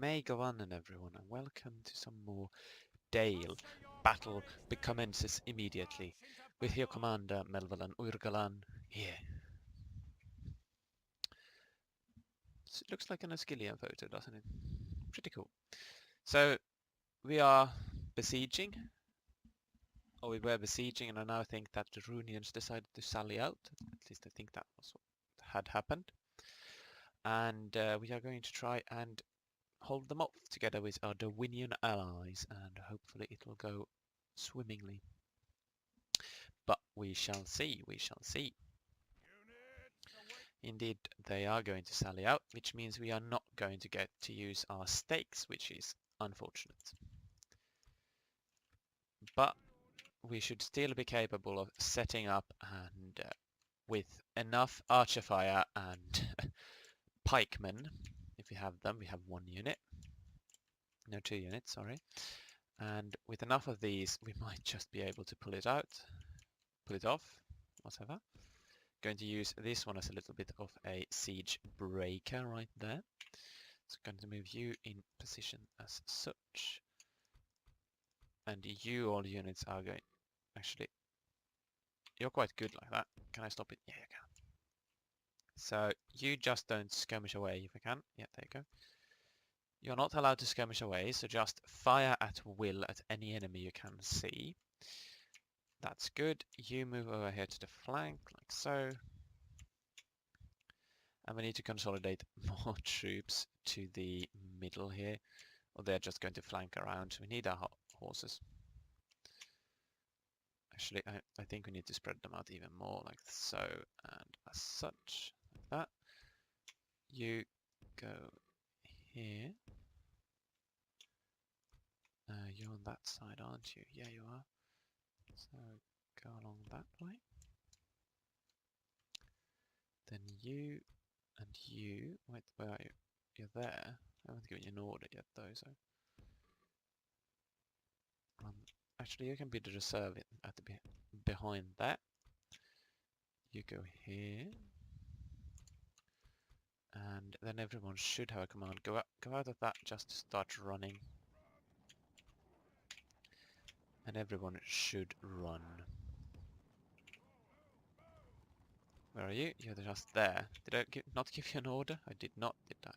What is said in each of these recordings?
May go on and everyone, and welcome to some more Dale. Battle commences immediately, with your commander Melvalan Urgalan here. So it looks like an Ascilian photo, doesn't it? Pretty cool. So we are besieging, or we were besieging, and I now think that the Rhûnians decided to sally out. At least I think that was what had happened. And we are going to try and hold them off together with our Darwinian allies, and hopefully it will go swimmingly. But we shall see, we shall see. Indeed, they are going to sally out, which means we are not going to get to use our stakes, which is unfortunate. But we should still be capable of setting up and with enough archer fire and pikemen, if we have them, we have 1 unit. No, 2 units, sorry. And with enough of these, we might just be able to pull it out, pull it off, whatever. Going to use this one as a little bit of a siege breaker right there. So I'm going to move you in position as such. And you, all units, are going... Actually, you're quite good like that. Can I stop it? Yeah, you can. So you just don't skirmish away if you can. Yeah, there you go. You're not allowed to skirmish away, so just fire at will at any enemy you can see. That's good. You move over here to the flank, like so. And we need to consolidate more troops to the middle here, or they're just going to flank around. We need our horses. Actually, I think we need to spread them out even more, like so, and as such, like that. You go here. You're on that side, aren't you? Yeah, you are. So go along that way. Then you and you. Wait, where are you? You're there. I haven't given you an order yet, though. So actually, you can be the reserve at the behind that. You go here, and then everyone should have a command. Go out of that just to start running, and everyone should run. Where are you? You're just there. Did I not give you an order? I did not, did I?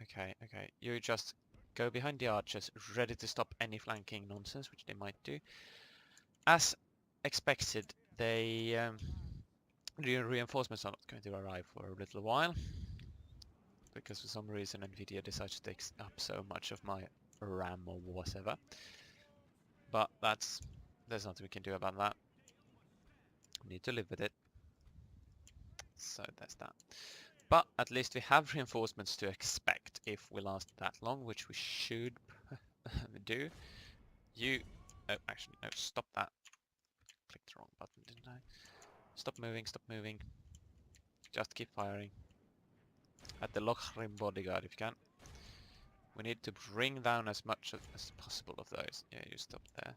Okay, okay. You just go behind the archers, ready to stop any flanking nonsense, which they might do. As expected, the reinforcements are not going to arrive for a little while, because for some reason Nvidia decides to take up so much of my RAM or whatever. But there's nothing we can do about that. We need to live with it. So that's that. But at least we have reinforcements to expect if we last that long, which we should do. You... Oh, actually, no, stop that. Clicked the wrong button, didn't I? Stop moving, stop moving. Just keep firing. At the Lochrim bodyguard if you can. We need to bring down as much as possible of those. Yeah, you stop there.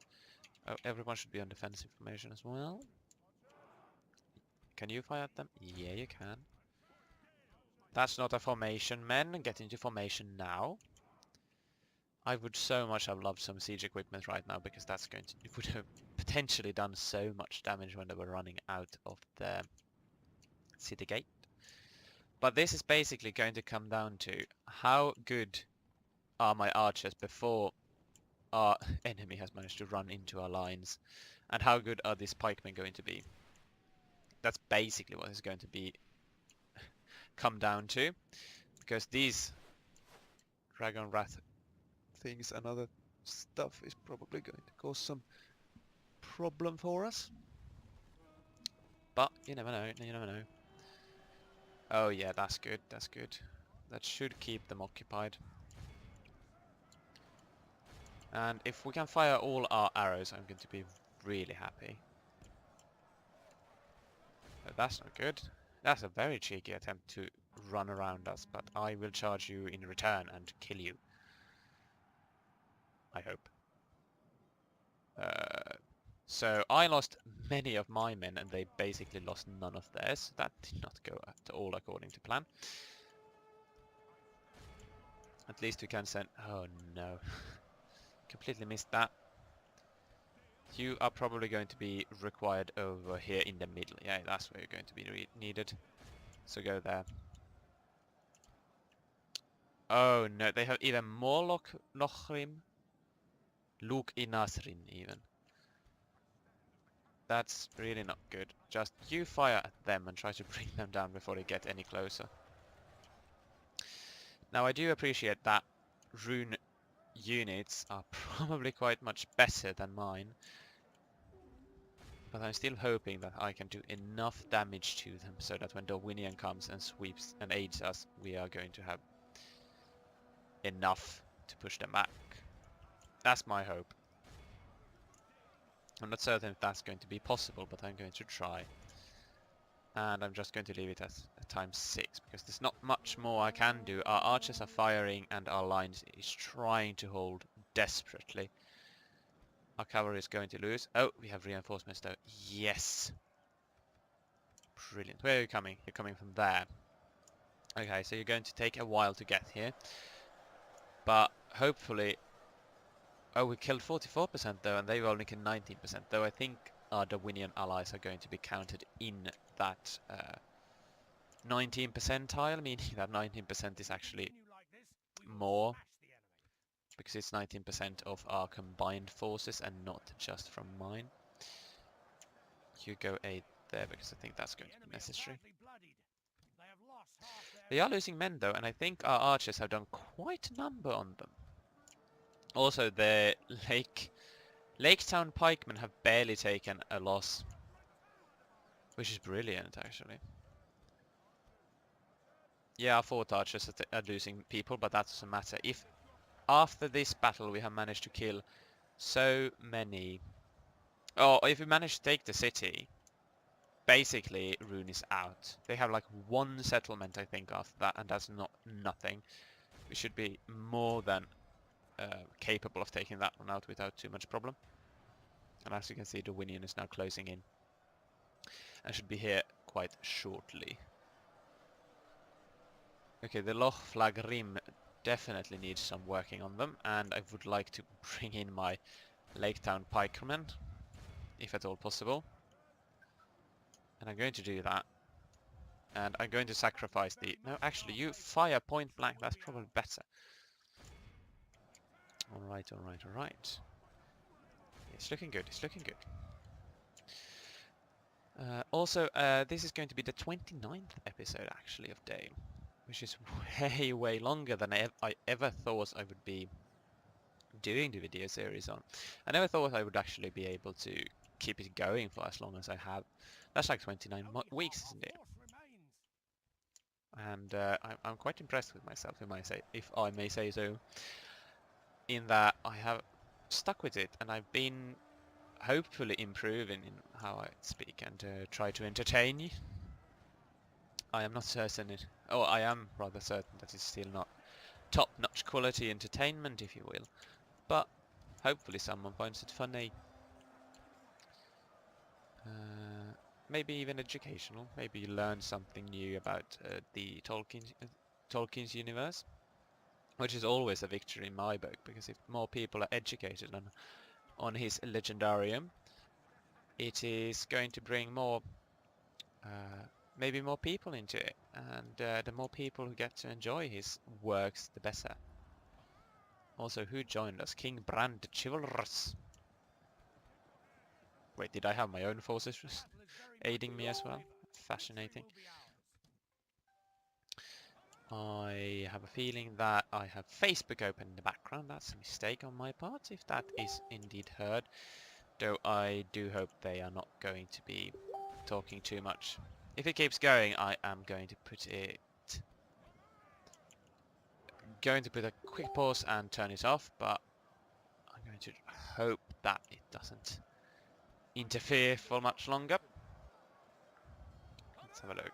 Oh, everyone should be on defensive formation as well. Can you fire at them? Yeah, you can. That's not a formation, men. Get into formation now. I would so much have loved some siege equipment right now, because that's going to... It would have potentially done so much damage when they were running out of the city gate. But this is basically going to come down to how good are my archers before our enemy has managed to run into our lines, and how good are these pikemen going to be. That's basically what it's going to be come down to, because these Dragon Wrath things and other stuff is probably going to cause some problem for us. But you never know, you never know. Oh yeah, that's good, that's good. That should keep them occupied. And if we can fire all our arrows, I'm going to be really happy. But that's not good. That's a very cheeky attempt to run around us, but I will charge you in return and kill you. I hope. So I lost many of my men, and they basically lost none of theirs. That did not go at all according to plan. At least we can send... Oh no. Completely missed that. You are probably going to be required over here in the middle. Yeah, that's where you're going to be needed. So go there. Oh no, they have even more Lochrim. Luke Inasrin even. That's really not good. Just you fire at them and try to bring them down before they get any closer. Now I do appreciate that Rhûn units are probably quite much better than mine. But I'm still hoping that I can do enough damage to them so that when Darwinian comes and sweeps and aids us, we are going to have enough to push them back. That's my hope. I'm not certain if that's going to be possible, but I'm going to try. And I'm just going to leave it as ×6 because there's not much more I can do. Our archers are firing and our lines is trying to hold desperately. Our cavalry is going to lose. Oh, we have reinforcements though. Yes. Brilliant. Where are you coming? You're coming from there. Okay, so you're going to take a while to get here. But hopefully... Oh, we killed 44% though, and they've only killed 19%. Though I think our Darwinian allies are going to be counted in that 19 percentile, meaning that 19% is actually more. Because it's 19% of our combined forces and not just from mine. You go 8 there because I think that's going to be necessary. They are losing men though, and I think our archers have done quite a number on them. Also, the Laketown pikemen have barely taken a loss, which is brilliant actually. Yeah, our fort archers are losing people, but that doesn't matter. If after this battle we have managed to kill so many... Oh, if we manage to take the city, basically Rhûn is out. They have like one settlement I think after that, and that's not nothing. We should be more than capable of taking that one out without too much problem. And as you can see, the Darwinian is now closing in. And should be here quite shortly. Okay, the Loch Flagrim definitely needs some working on them, and I would like to bring in my Laketown pikemen, if at all possible. And I'm going to do that. And I'm going to sacrifice the... No, actually, you fire point blank, that's probably better. Alright, alright, alright. It's looking good, it's looking good. Also, this is going to be the 29th episode, actually, of Dale. Which is way, way longer than I ever thought I would be doing the video series on. I never thought I would actually be able to keep it going for as long as I have. That's like 29 weeks, isn't it? And I'm quite impressed with myself, if I may say so, in that I have stuck with it, and I've been hopefully improving in how I speak and try to entertain you. I am not certain I am rather certain that it's still not top-notch quality entertainment, if you will, but hopefully someone finds it funny. Maybe even educational. Maybe you learn something new about the Tolkien's universe, which is always a victory in my book, because if more people are educated on his legendarium, it is going to bring more, maybe more people into it, and the more people who get to enjoy his works, the better. Also, who joined us? King Brand Chivalrous. Wait, did I have my own forces aiding me as well? Fascinating. I have a feeling that I have Facebook open in the background. That's a mistake on my part, if that is indeed heard. Though I do hope they are not going to be talking too much. If it keeps going, I am going to put a quick pause and turn it off, but I'm going to hope that it doesn't interfere for much longer. Let's have a look.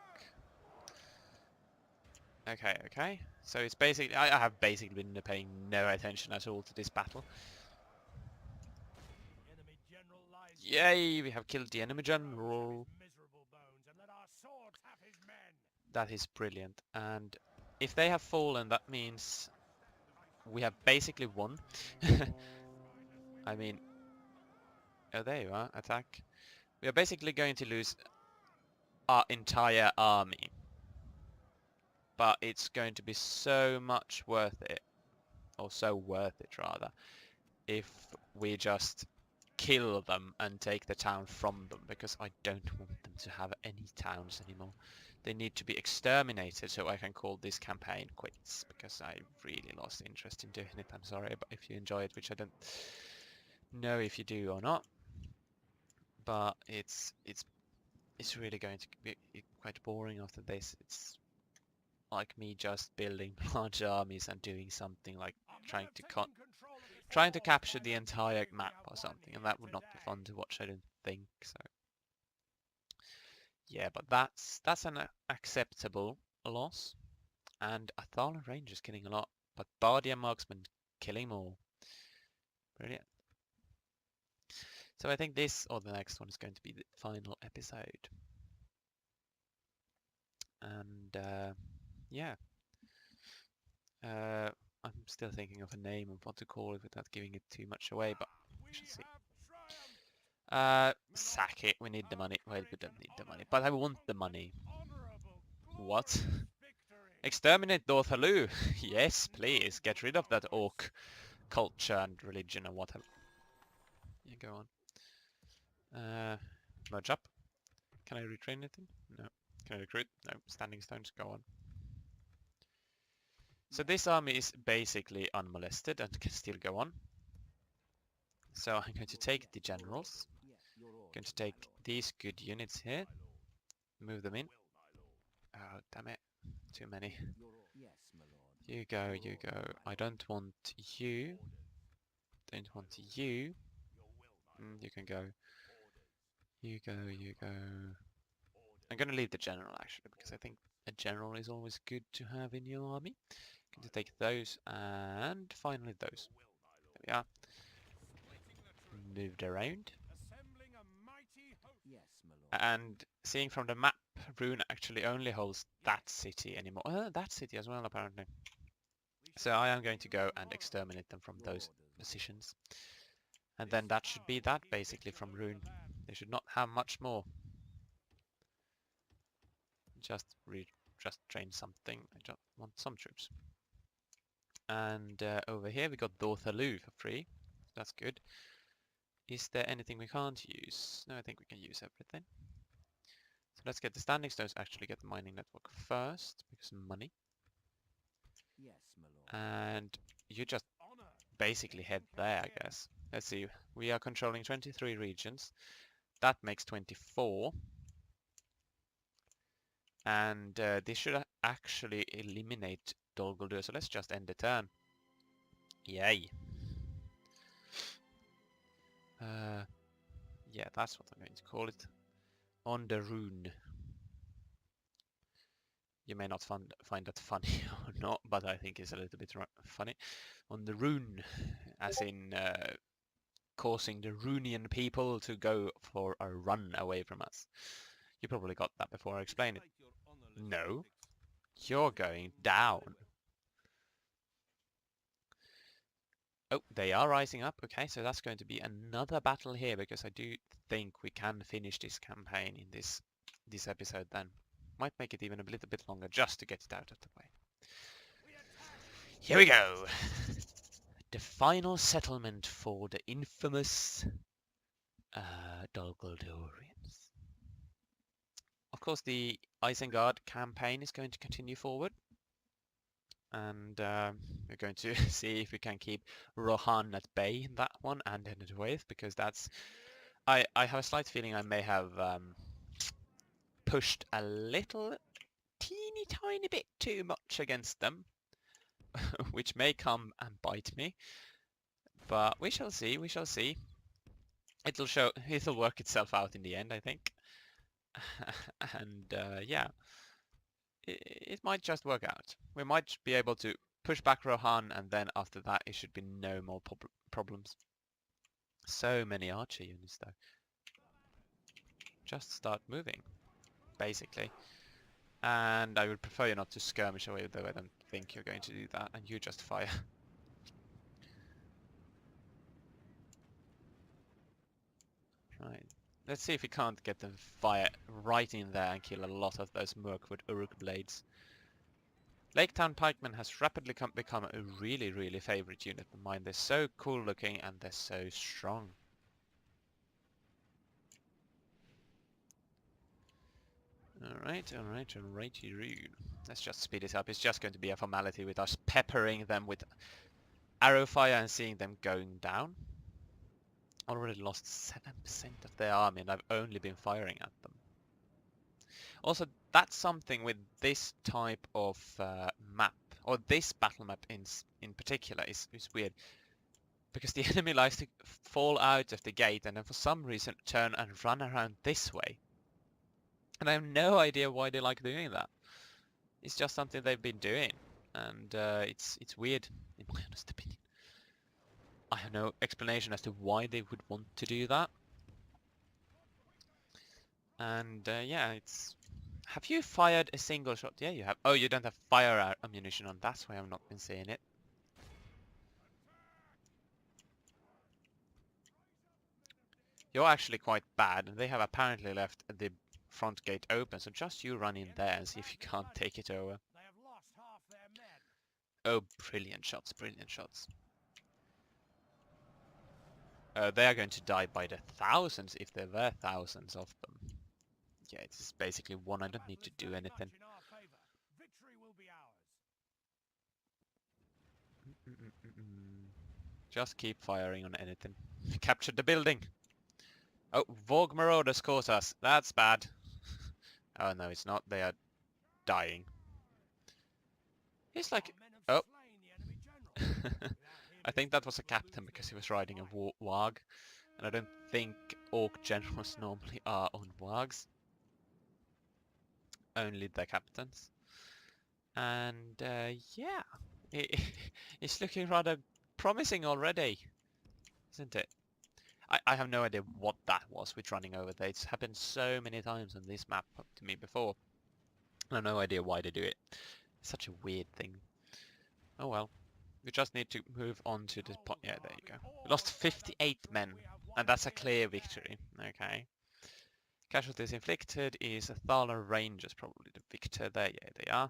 Okay, okay. So it's basically, I have basically been paying no attention at all to this battle. Yay, we have killed the enemy general. That is brilliant. And if they have fallen, that means we have basically won. I mean, oh, there you are, attack. We are basically going to lose our entire army. But it's going to be so much worth it, or so worth it rather, if we just kill them and take the town from them, because I don't want them to have any towns anymore. They need to be exterminated so I can call this campaign quits, because I really lost interest in doing it. I'm sorry, but if you enjoy it, which I don't know if you do or not, but it's really going to be quite boring after this. It's like me just building large armies and doing something like trying to capture the entire map or something, and that would not be fun to watch, I don't think. So yeah, but that's an acceptable loss. And Athala Rangers killing a lot, but Bardia Marksman killing more. Brilliant. So I think this or the next one is going to be the final episode. And yeah. I'm still thinking of a name of what to call it without giving it too much away, but we shall see. Sack it. We need the money. Well, we don't need the money, but I want the money. What? Exterminate Dorthalu. Yes, please. Get rid of that orc culture and religion and whatever. Yeah, go on. Merge up. Can I retrain anything? No. Can I recruit? No. Standing stones. Go on. So this army is basically unmolested and can still go on. So I'm going to take the generals. Going to take these good units here. Move them in. Oh, damn it. Too many. You go, you go. I don't want you. Don't want you. You can go. You go, you go. I'm going to leave the general actually, because I think a general is always good to have in your army. Going to take those and finally those. There we are. Moved around. And seeing from the map, Rhûn actually only holds that city anymore. That city as well, apparently. So I am going to go and exterminate them from those positions. And then that should be that, basically, from Rhûn. They should not have much more. Just train something. I just want some troops. And over here we got Dorthalu for free. That's good. Is there anything we can't use? No, I think we can use everything. So let's get the standing stones, actually get the mining network first, because money. And you just basically head there, I guess. Let's see, we are controlling 23 regions. That makes 24. And this should actually eliminate Dol Guldur, so let's just end the turn. Yay. Yeah, that's what I'm going to call it. On the Rhûn. You may not find that funny or not, but I think it's a little bit funny. On the Rhûn, as in causing the Rhûnian people to go for a run away from us. You probably got that before I explained it. No, you're going down. Oh, they are rising up. Okay, so that's going to be another battle here, because I do think we can finish this campaign in this episode then. Might make it even a little bit longer just to get it out of the way. Here we go. The final settlement for the infamous Dol Guldurians. Of course, the Isengard campaign is going to continue forward. And we're going to see if we can keep Rohan at bay in that one and end it with, because that's... I have a slight feeling I may have pushed a little teeny tiny bit too much against them, which may come and bite me. But we shall see, we shall see. It'll work itself out in the end, I think. And yeah, it might just work out. We might be able to push back Rohan, and then after that it should be no more problems. So many archer units though. Just start moving, basically. And I would prefer you not to skirmish away, though I don't think you're going to do that, and you just fire. Right. Let's see if we can't get them fire right in there and kill a lot of those Mirkwood Uruk blades. Laketown Pikemen has rapidly become a really, really favorite unit of mine. They're so cool looking and they're so strong. Alright, Rhûn. Let's just speed it up. It's just going to be a formality with us peppering them with arrow fire and seeing them going down. Already lost 7% of their army and I've only been firing at them. Also, that's something with this type of map, or this battle map in particular, is weird. Because the enemy likes to fall out of the gate and then for some reason turn and run around this way. And I have no idea why they like doing that. It's just something they've been doing. And it's weird, in my honest opinion. I have no explanation as to why they would want to do that. And yeah, it's... Have you fired a single shot? Yeah, you have. Oh, you don't have fire ammunition on. That's why I've not been seeing it. You're actually quite bad, and they have apparently left the front gate open, so just you run in there and see if you can't take it over. Oh, brilliant shots, brilliant shots. They are going to die by the thousands if there were thousands of them. Yeah, it's basically one. I don't need to do anything. Just keep firing on anything. Capture the building! Oh, Vogue Marauders caught us. That's bad. Oh no, it's not. They are dying. He's like... Oh. I think that was a captain because he was riding a warg. And I don't think orc generals normally are on wargs. Only the captains. And yeah, it's looking rather promising already, isn't it? I have no idea what that was with running over there. It's happened so many times on this map up to me before. I have no idea why they do it. It's such a weird thing. Oh well. We just need to move on to this point. Yeah, there you go. We lost 58 men, and that's a clear victory. Okay. Casualties inflicted is Thaler Rangers, probably the victor there. Yeah, they are.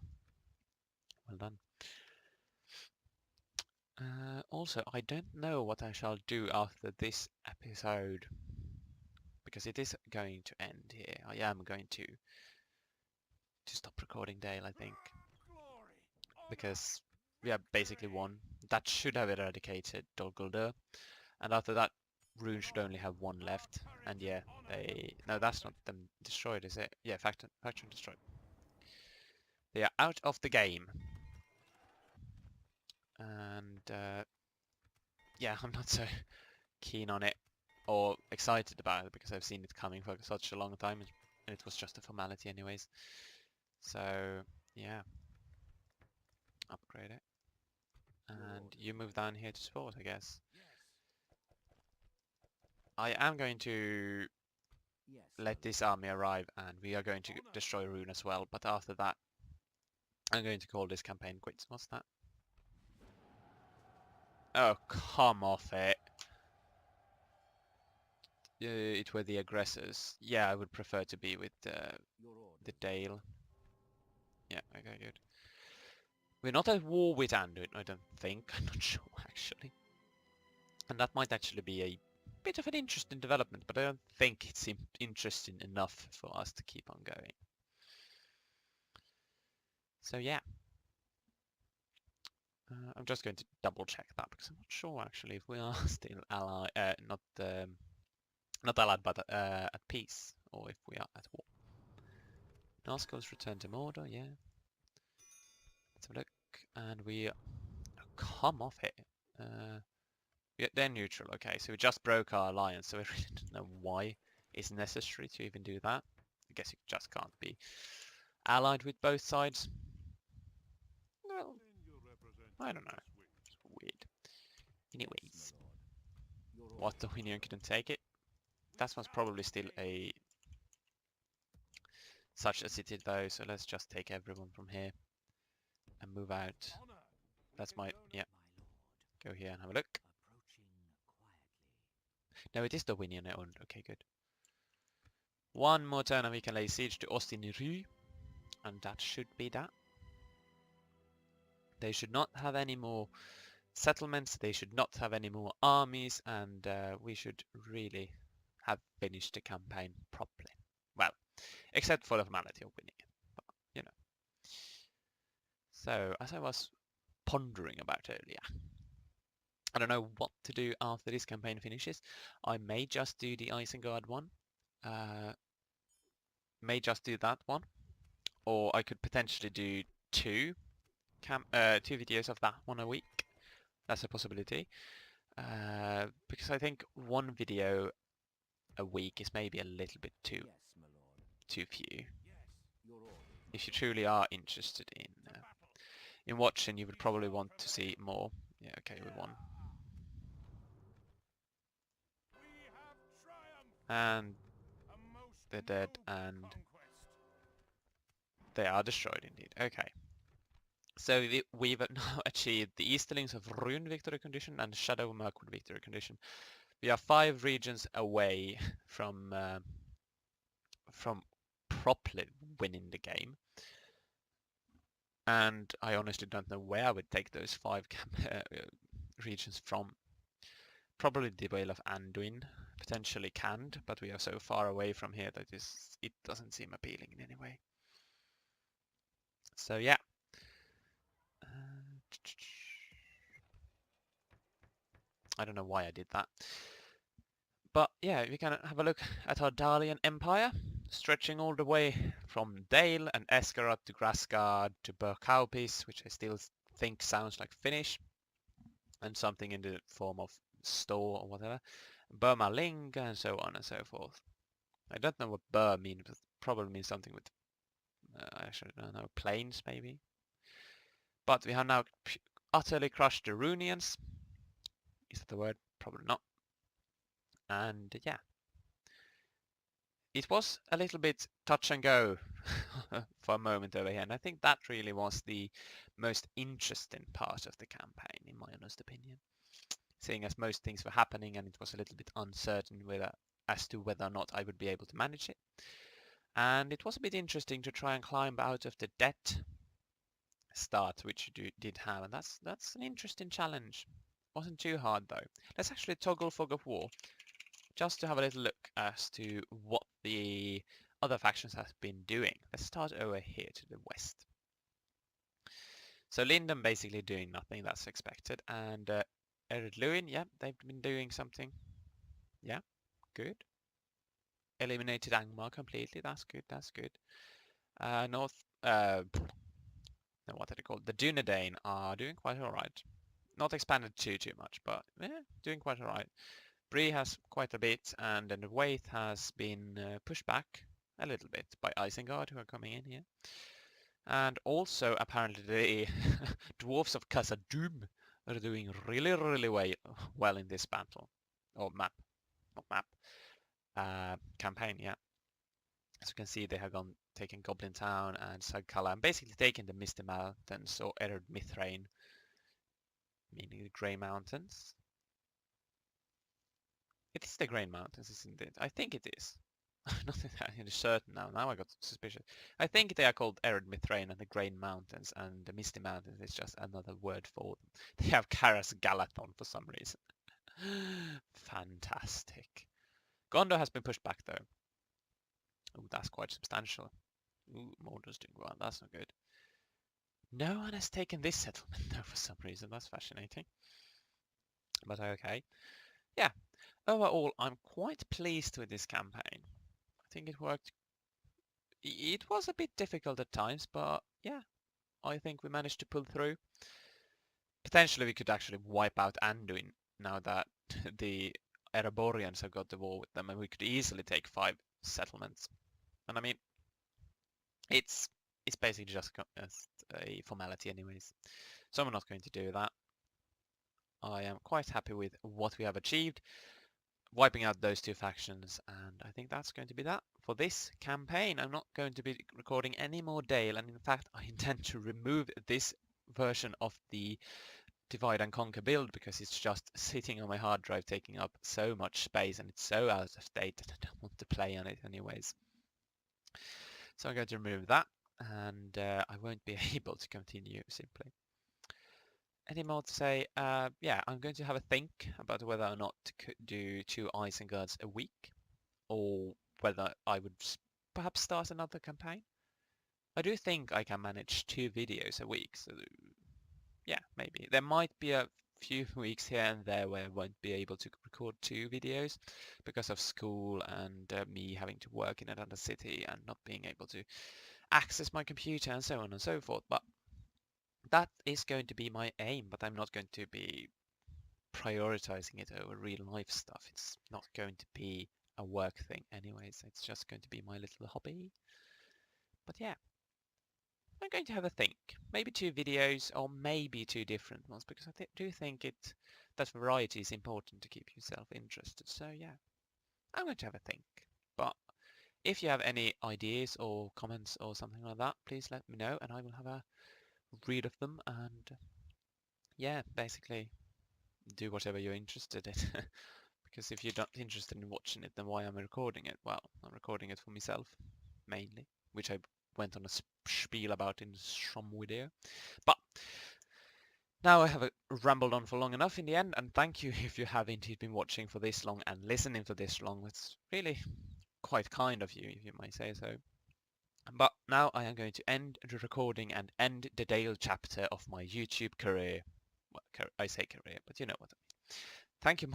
Well done. Also, I don't know what I shall do after this episode, because it is going to end here. I am going to stop recording Dale, I think, because we have basically won. That should have eradicated Dol Guldur, and after that, Rhûn should only have one left. And yeah, no, that's not them destroyed, is it? Yeah, faction destroyed. They are out of the game, and yeah, I'm not so keen on it or excited about it because I've seen it coming for such a long time and it was just a formality anyways. So yeah, upgrade it. And you move down here to support, I guess. I am going to let this army arrive and we are going to destroy Rhûn as well, but after that I'm going to call this campaign quits. What's that? Oh, come off it. It were the aggressors. Yeah, I would prefer to be with the Dale. Yeah, okay, good. We're not at war with Anduin, I don't think. I'm not sure, actually. And that might actually be a bit of an interesting development, but I don't think it's interesting enough for us to keep on going. So yeah. I'm just going to double check that, because I'm not sure, actually, if we are still allied, not allied, but at peace, or if we are at war. Nazgul's return to Mordor, yeah. Let's have a look, and we come off it. Yeah, they're neutral, okay, so we just broke our alliance, so I really don't know why it's necessary to even do that. I guess you just can't be allied with both sides. Well, I don't know. It's weird. Anyways, what, the Dominion couldn't take it? That one's probably still such a city though, so let's just take everyone from here and move out. That's my, yeah. Go here and have a look. No, it is Dominion owned. Okay, good. One more turn and we can lay siege to Rhûn, and that should be that. They should not have any more settlements, they should not have any more armies, and we should really have finished the campaign properly. Well, except for the formality of winning it, but, you know. So, as I was pondering about earlier, I don't know what to do after this campaign finishes. I may just do the Isengard one, may just do that one, or I could potentially do two videos of that one a week. That's a possibility. Because I think one video a week is maybe a little bit too few. If you truly are interested in watching, you would probably want to see more. Yeah, okay, we won. And they're dead, and they are destroyed indeed. Okay. So we've now achieved the Easterlings of Rhûn victory condition and Shadow of Mirkwood victory condition. We are 5 regions away from properly winning the game. And I honestly don't know where I would take those 5 regions from. Probably the Vale of Anduin, potentially Canned, but we are so far away from here that it doesn't seem appealing in any way. So yeah. I don't know why I did that. But yeah, we can have a look at our Dalian Empire, stretching all the way from Dale and Esgaroth to Grasgard to Berkaupis, which I still think sounds like Finnish, and something in the form of store or whatever, Burmaling, and so on and so forth. I don't know what Bur means, but it probably means something with, I actually don't know, plains maybe. But we have now utterly crushed the Rhûnians. Is that the word? Probably not. And yeah. It was a little bit touch and go for a moment over here, and I think that really was the most interesting part of the campaign, in my honest opinion. Seeing as most things were happening and it was a little bit uncertain as to whether or not I would be able to manage it. And it was a bit interesting to try and climb out of the debt start, which you did have, and that's an interesting challenge. Wasn't too hard though. Let's actually toggle Fog of War, just to have a little look as to what the other factions have been doing. Let's start over here to the west. So Lindum basically doing nothing, that's expected, and Ered Luin, yeah, they've been doing something. Yeah, good. Eliminated Angmar completely, that's good, that's good. North, no, what are they called? The Dunedain are doing quite alright. Not expanded too much, but yeah, doing quite alright. Bree has quite a bit, and then the Waith has been pushed back a little bit by Isengard, who are coming in here. And also, apparently, the Dwarves of Khazad-dûm are doing really well in this battle. Or map. Not map. Campaign, yeah. As you can see, they have taken Goblin Town and Sagkala, and basically taken the Misty Mountains, or Ered Mithrain, meaning the Grey Mountains. It is the Grey Mountains, isn't it? I think it is. I'm not entirely certain now. Now I got suspicious. I think they are called Ered Mithrain and the Grey Mountains, and the Misty Mountains is just another word for them. They have Karas Galathon for some reason. Fantastic. Gondor has been pushed back though. Ooh, that's quite substantial. Ooh, Mordor's doing well. That's not good. No one has taken this settlement though for some reason. That's fascinating. But okay. Yeah. Overall, I'm quite pleased with this campaign. I think it worked. It was a bit difficult at times, but yeah, I think we managed to pull through. Potentially we could actually wipe out Anduin now that the Ereborians have got the war with them, and we could easily take 5 settlements. And I mean, it's basically just a formality anyways. So I'm not going to do that. I am quite happy with what we have achieved, wiping out those 2 factions, and I think that's going to be that for this campaign. I'm not going to be recording any more Dale, and in fact I intend to remove this version of the Divide and Conquer build because it's just sitting on my hard drive taking up so much space, and it's so out of date that I don't want to play on it anyways. So I'm going to remove that, and I won't be able to continue simply. Any more to say? Yeah, I'm going to have a think about whether or not to do 2 Isenguards a week, or whether I would perhaps start another campaign. I do think I can manage 2 videos a week, so yeah, maybe. There might be a few weeks here and there where I won't be able to record 2 videos because of school and me having to work in another city and not being able to access my computer and so on and so forth. But that is going to be my aim, but I'm not going to be prioritizing it over real life stuff. It's not going to be a work thing anyways. It's just going to be my little hobby. But yeah, I'm going to have a think. Maybe 2 videos or maybe 2 different ones because I do think that variety is important to keep yourself interested. So yeah, I'm going to have a think. But if you have any ideas or comments or something like that, please let me know and I will have a read of them and yeah, basically do whatever you're interested in. Because if you're not interested in watching it, then why am I recording it? Well, I'm recording it for myself, mainly, which I went on a spiel about in some video. But now I have rambled on for long enough in the end, and thank you if you have indeed been watching for this long and listening for this long. It's really quite kind of you, if you might say so. But now I am going to end the recording and end the Dale chapter of my YouTube career. Well, I say career, but you know what I mean. Thank you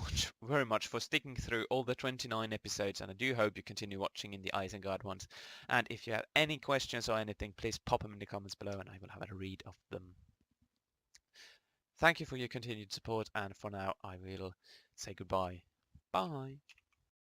very much for sticking through all the 29 episodes, and I do hope you continue watching in the Isengard ones. And if you have any questions or anything, please pop them in the comments below and I will have a read of them. Thank you for your continued support, and for now I will say goodbye. Bye.